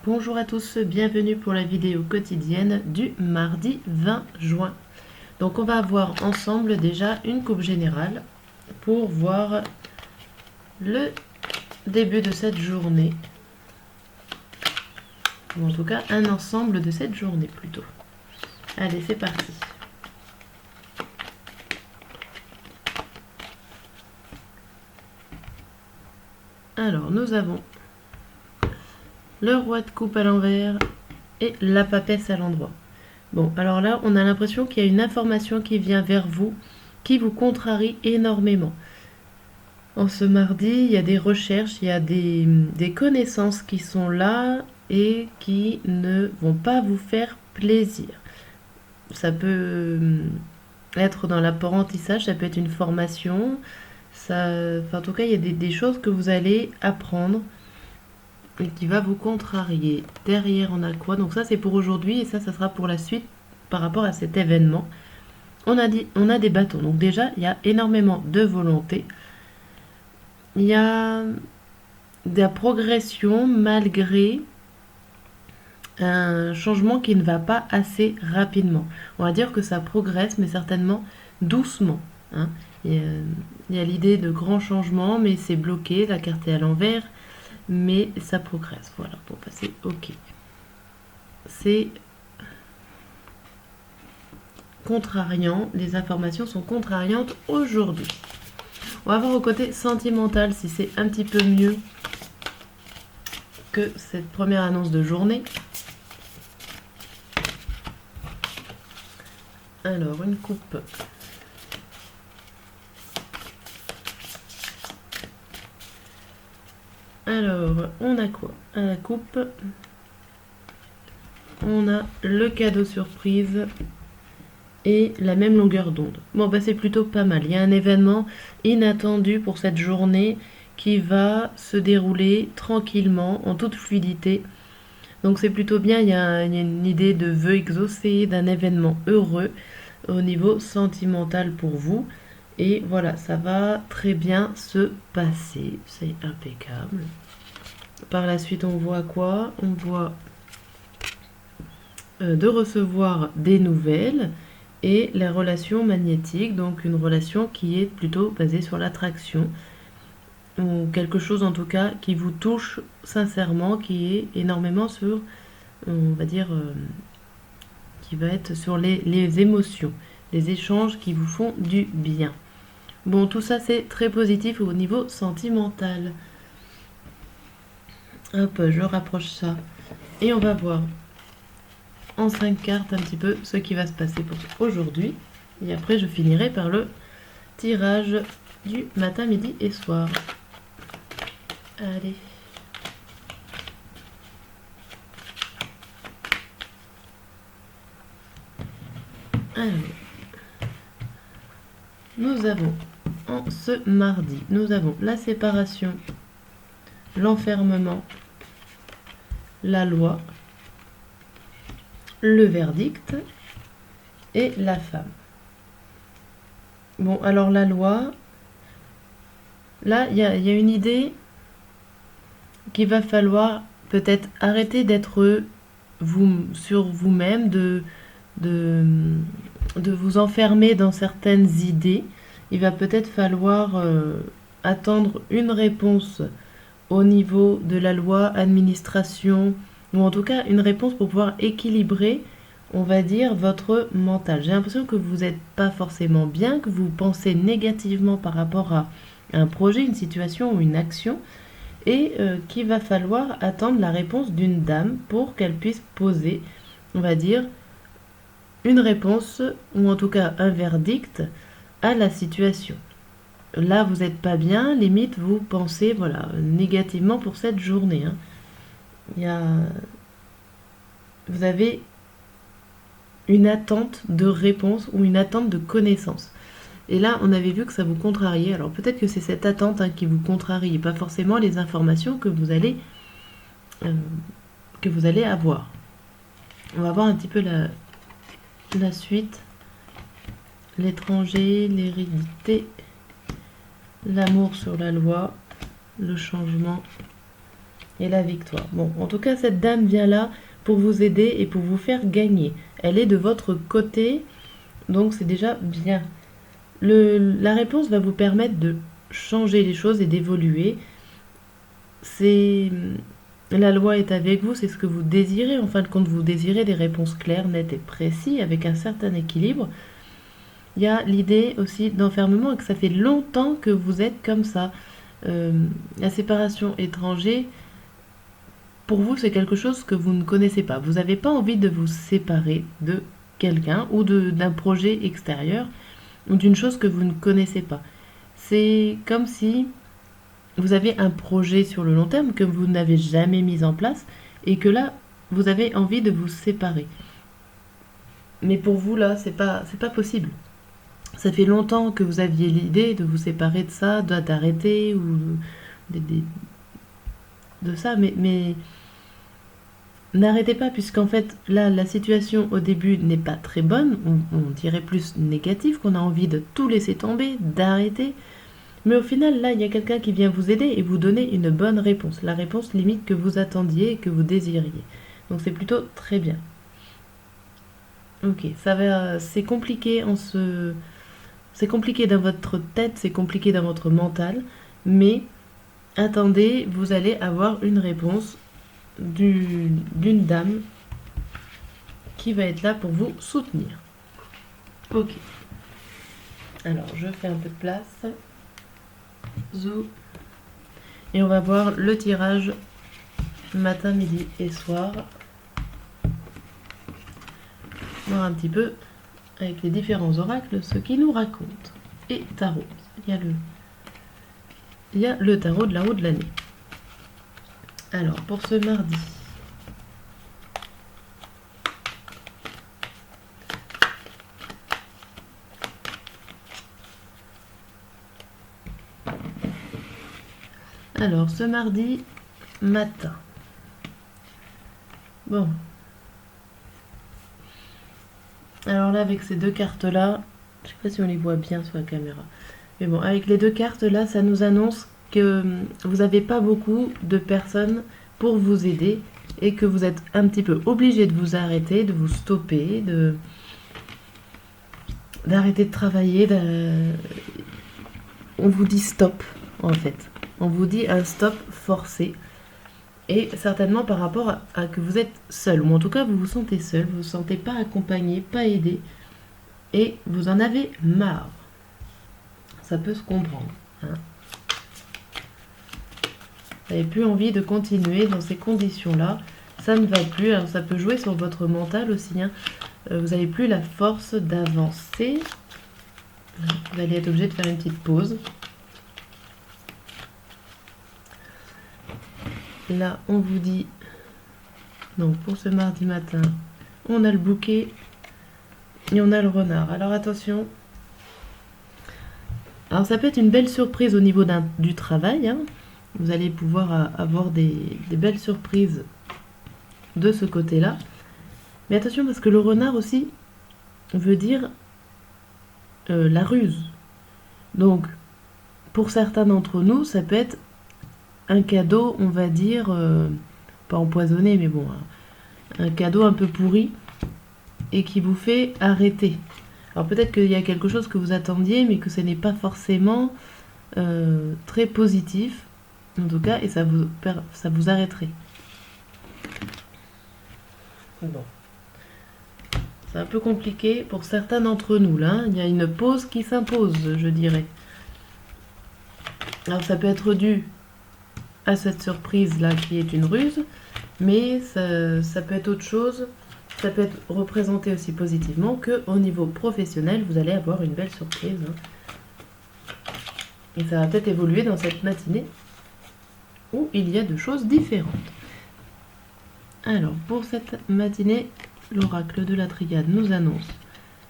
Bonjour à tous, bienvenue pour la vidéo quotidienne du mardi 20 juin. Donc on va voir ensemble déjà une coupe générale pour voir le début de cette journée. Ou en tout cas un ensemble de cette journée plutôt. Allez, c'est parti. Alors nous avons le roi de coupe à l'envers et la papesse à l'endroit. Bon, alors là, on a l'impression qu'il y a une information qui vient vers vous, qui vous contrarie énormément. En ce mardi, il y a des recherches, il y a des connaissances qui sont là et qui ne vont pas vous faire plaisir. Ça peut être dans l'apprentissage, ça peut être une formation. En tout cas, il y a des choses que vous allez apprendre et qui va vous contrarier. Derrière, on a quoi? Donc ça, c'est pour aujourd'hui et ça sera pour la suite par rapport à cet événement. On a des bâtons. Donc déjà, il y a énormément de volonté. Il y a de la progression malgré un changement qui ne va pas assez rapidement. On va dire que ça progresse, mais certainement doucement. Hein. Il y a l'idée de grands changements, mais c'est bloqué, la carte est à l'envers, mais ça progresse. Voilà, pour passer OK. C'est contrariant, les informations sont contrariantes aujourd'hui. On va voir au côté sentimental si c'est un petit peu mieux que cette première annonce de journée. Alors, une coupe. Alors, on a quoi? À la coupe, on a le cadeau surprise et la même longueur d'onde. Bon, bah c'est plutôt pas mal. Il y a un événement inattendu pour cette journée qui va se dérouler tranquillement, en toute fluidité. Donc c'est plutôt bien, il y a une idée de vœu exaucé, d'un événement heureux au niveau sentimental pour vous. Et voilà, ça va très bien se passer, c'est impeccable. Par la suite, on voit quoi? On voit de recevoir des nouvelles et la relation magnétique, donc une relation qui est plutôt basée sur l'attraction ou quelque chose en tout cas qui vous touche sincèrement, qui est énormément sur, on va dire, qui va être sur les émotions, les échanges qui vous font du bien. Bon, tout ça c'est très positif au niveau sentimental. Hop, je rapproche ça et on va voir en 5 cartes un petit peu ce qui va se passer pour aujourd'hui. Et après, je finirai par le tirage du matin, midi et soir. Allez. Alors, nous avons en ce mardi, nous avons la séparation, l'enfermement, la loi, le verdict et la femme. Bon, alors la loi, là, il y a une idée qu'il va falloir peut-être arrêter d'être sur vous-même, de vous enfermer dans certaines idées. Il va peut-être falloir attendre une réponse au niveau de la loi, administration, ou en tout cas une réponse pour pouvoir équilibrer, on va dire, votre mental. J'ai l'impression que vous n'êtes pas forcément bien, que vous pensez négativement par rapport à un projet, une situation ou une action, et qu'il va falloir attendre la réponse d'une dame pour qu'elle puisse poser, on va dire, une réponse, ou en tout cas un verdict à la situation. Là, vous n'êtes pas bien, limite, vous pensez voilà, négativement pour cette journée. Hein. Vous avez une attente de réponse ou une attente de connaissance. Et là, on avait vu que ça vous contrariait. Alors peut-être que c'est cette attente qui vous contrarie, et pas forcément les informations que vous allez avoir. On va voir un petit peu la suite. L'étranger, l'hérédité, l'amour sur la loi, le changement et la victoire. Bon, en tout cas, cette dame vient là pour vous aider et pour vous faire gagner. Elle est de votre côté, donc c'est déjà bien. La réponse va vous permettre de changer les choses et d'évoluer. La loi est avec vous, c'est ce que vous désirez. En fin de compte, vous désirez des réponses claires, nettes et précises, avec un certain équilibre. Il y a l'idée aussi d'enfermement et que ça fait longtemps que vous êtes comme ça. La séparation étranger, pour vous, c'est quelque chose que vous ne connaissez pas. Vous n'avez pas envie de vous séparer de quelqu'un ou d'un projet extérieur ou d'une chose que vous ne connaissez pas. C'est comme si vous avez un projet sur le long terme que vous n'avez jamais mis en place et que là, vous avez envie de vous séparer. Mais pour vous, là, c'est pas possible. Ça fait longtemps que vous aviez l'idée de vous séparer de ça, d'arrêter ou de ça, mais n'arrêtez pas, puisqu'en fait, là, la situation au début n'est pas très bonne, on dirait plus négative, qu'on a envie de tout laisser tomber, d'arrêter. Mais au final, là, il y a quelqu'un qui vient vous aider et vous donner une bonne réponse. La réponse limite que vous attendiez et que vous désiriez. Donc c'est plutôt très bien. Ok, c'est compliqué c'est compliqué dans votre tête, c'est compliqué dans votre mental, mais attendez, vous allez avoir une réponse d'une dame qui va être là pour vous soutenir. Ok. Alors, je fais un peu de place. Zou. Et on va voir le tirage matin, midi et soir. Voir un petit peu avec les différents oracles ce qu'ils nous racontent. Et tarot. Il y a le tarot de la roue de l'année. Alors, pour ce mardi. Alors, ce mardi matin. Bon. Alors là, avec ces deux cartes-là, je sais pas si on les voit bien sur la caméra. Mais bon, avec les deux cartes-là, ça nous annonce que vous n'avez pas beaucoup de personnes pour vous aider et que vous êtes un petit peu obligé de vous arrêter, de vous stopper, d'arrêter de travailler. On vous dit stop, en fait. On vous dit un stop forcé. Et certainement par rapport à que vous êtes seul, ou en tout cas vous vous sentez seul, vous ne vous sentez pas accompagné, pas aidé, et vous en avez marre. Ça peut se comprendre. Hein. Vous n'avez plus envie de continuer dans ces conditions-là. Ça ne va plus. Alors ça peut jouer sur votre mental aussi. Hein. Vous n'avez plus la force d'avancer. Vous allez être obligé de faire une petite pause. Là, on vous dit, donc pour ce mardi matin, on a le bouquet et on a le renard. Alors attention. Alors ça peut être une belle surprise au niveau du travail. Hein. Vous allez pouvoir avoir des belles surprises de ce côté-là. Mais attention parce que le renard aussi veut dire la ruse. Donc, pour certains d'entre nous, ça peut être un cadeau, on va dire, pas empoisonné, mais bon, un cadeau un peu pourri et qui vous fait arrêter. Alors peut-être qu'il y a quelque chose que vous attendiez, mais que ce n'est pas forcément très positif, en tout cas, et ça vous arrêterait. Bon. C'est un peu compliqué pour certains d'entre nous, là. Il y a une pause qui s'impose, je dirais. Alors ça peut être dû à cette surprise-là qui est une ruse, mais ça peut être autre chose. Ça peut être représenté aussi positivement qu'au niveau professionnel, vous allez avoir une belle surprise. Hein. Et ça va peut-être évoluer dans cette matinée où il y a deux choses différentes. Alors, pour cette matinée, l'oracle de la triade nous annonce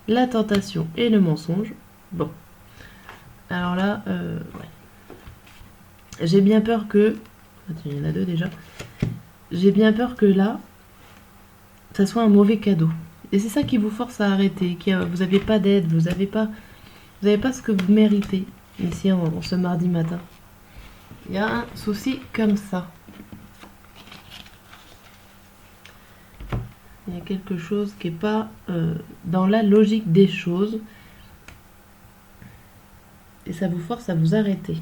la tentation et le mensonge. Bon. Alors là, ouais. J'ai bien peur que... Il y en a deux déjà. J'ai bien peur que là, ça soit un mauvais cadeau. Et c'est ça qui vous force à arrêter. Vous n'avez pas d'aide, vous n'avez pas ce que vous méritez ici en ce mardi matin. Il y a un souci comme ça. Il y a quelque chose qui n'est pas dans la logique des choses. Et ça vous force à vous arrêter.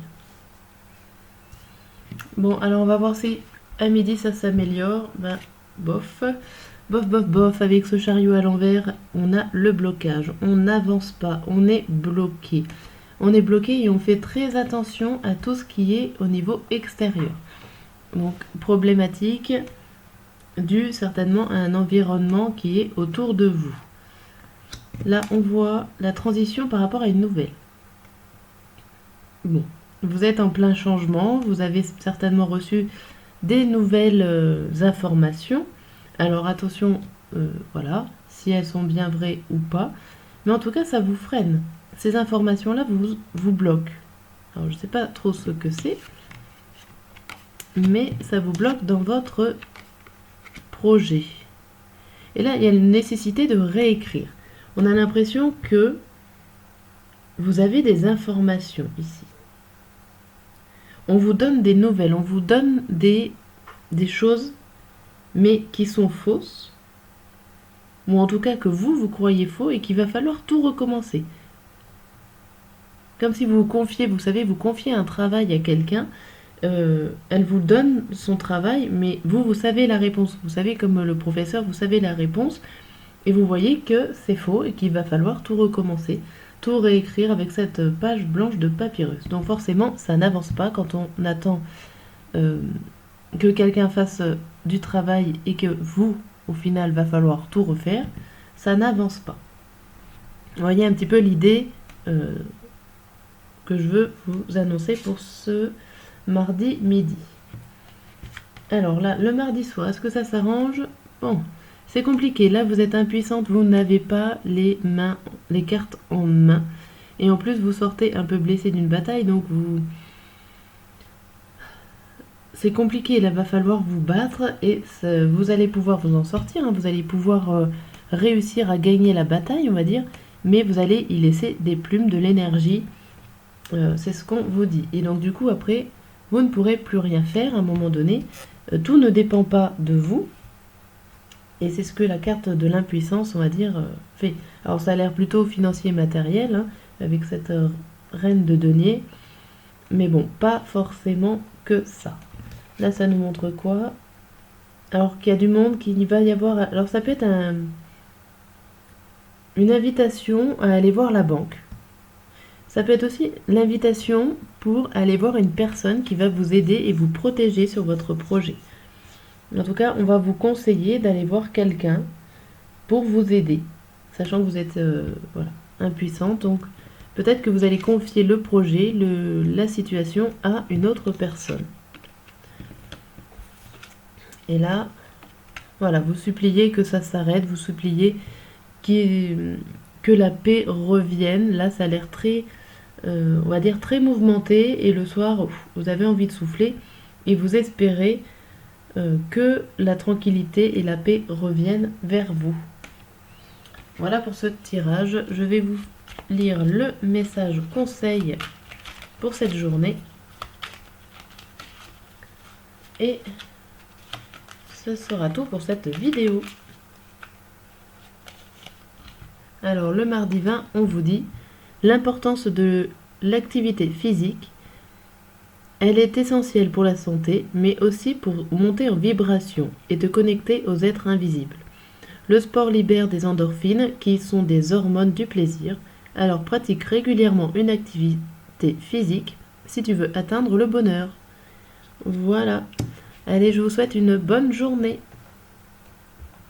Bon, alors on va voir si à midi ça s'améliore. Ben, bof. Bof, bof, bof. Avec ce chariot à l'envers, on a le blocage. On n'avance pas. On est bloqué. On est bloqué et on fait très attention à tout ce qui est au niveau extérieur. Donc, problématique due certainement à un environnement qui est autour de vous. Là, on voit la transition par rapport à une nouvelle. Bon, vous êtes en plein changement, vous avez certainement reçu des nouvelles informations. Alors attention, voilà, si elles sont bien vraies ou pas. Mais en tout cas, ça vous freine. Ces informations-là vous bloquent. Alors, je ne sais pas trop ce que c'est, mais ça vous bloque dans votre projet. Et là, il y a une nécessité de réécrire. On a l'impression que vous avez des informations ici. On vous donne des nouvelles, on vous donne des choses, mais qui sont fausses, ou en tout cas que vous croyez faux et qu'il va falloir tout recommencer. Comme si vous vous confiez, vous savez, vous confiez un travail à quelqu'un, elle vous donne son travail, mais vous savez la réponse. Vous savez, comme le professeur, vous savez la réponse, et vous voyez que c'est faux et qu'il va falloir tout recommencer, tout réécrire avec cette page blanche de papyrus. Donc forcément, ça n'avance pas quand on attend que quelqu'un fasse du travail et que vous, au final, va falloir tout refaire. Ça n'avance pas. Vous voyez un petit peu l'idée que je veux vous annoncer pour ce mardi midi. Alors là, le mardi soir, est-ce que ça s'arrange? Bon, c'est compliqué. Là, vous êtes impuissante, vous n'avez pas les cartes en main. Et en plus, vous sortez un peu blessé d'une bataille, donc c'est compliqué. Là, va falloir vous battre et vous allez pouvoir vous en sortir. Hein. Vous allez pouvoir réussir à gagner la bataille, on va dire, mais vous allez y laisser des plumes, de l'énergie. C'est ce qu'on vous dit. Et donc, du coup, après, vous ne pourrez plus rien faire à un moment donné. Tout ne dépend pas de vous. Et c'est ce que la carte de l'impuissance, on va dire, fait. Alors ça a l'air plutôt financier et matériel, hein, avec cette reine de denier. Mais bon, pas forcément que ça. Là, ça nous montre quoi? Alors qu'il y a du monde, qu'il va y avoir... Alors ça peut être une invitation à aller voir la banque. Ça peut être aussi l'invitation pour aller voir une personne qui va vous aider et vous protéger sur votre projet. En tout cas, on va vous conseiller d'aller voir quelqu'un pour vous aider, sachant que vous êtes impuissante. Donc, peut-être que vous allez confier le projet, la situation à une autre personne. Et là, voilà, vous suppliez que ça s'arrête, vous suppliez que la paix revienne. Là, ça a l'air très, on va dire, très mouvementé. Et le soir, vous avez envie de souffler et vous espérez que la tranquillité et la paix reviennent vers vous. Voilà pour ce tirage. Je vais vous lire le message conseil pour cette journée. Et ce sera tout pour cette vidéo. Alors le mardi 20, on vous dit l'importance de l'activité physique. Elle est essentielle pour la santé, mais aussi pour monter en vibration et te connecter aux êtres invisibles. Le sport libère des endorphines qui sont des hormones du plaisir, alors pratique régulièrement une activité physique si tu veux atteindre le bonheur. Voilà. Allez, je vous souhaite une bonne journée.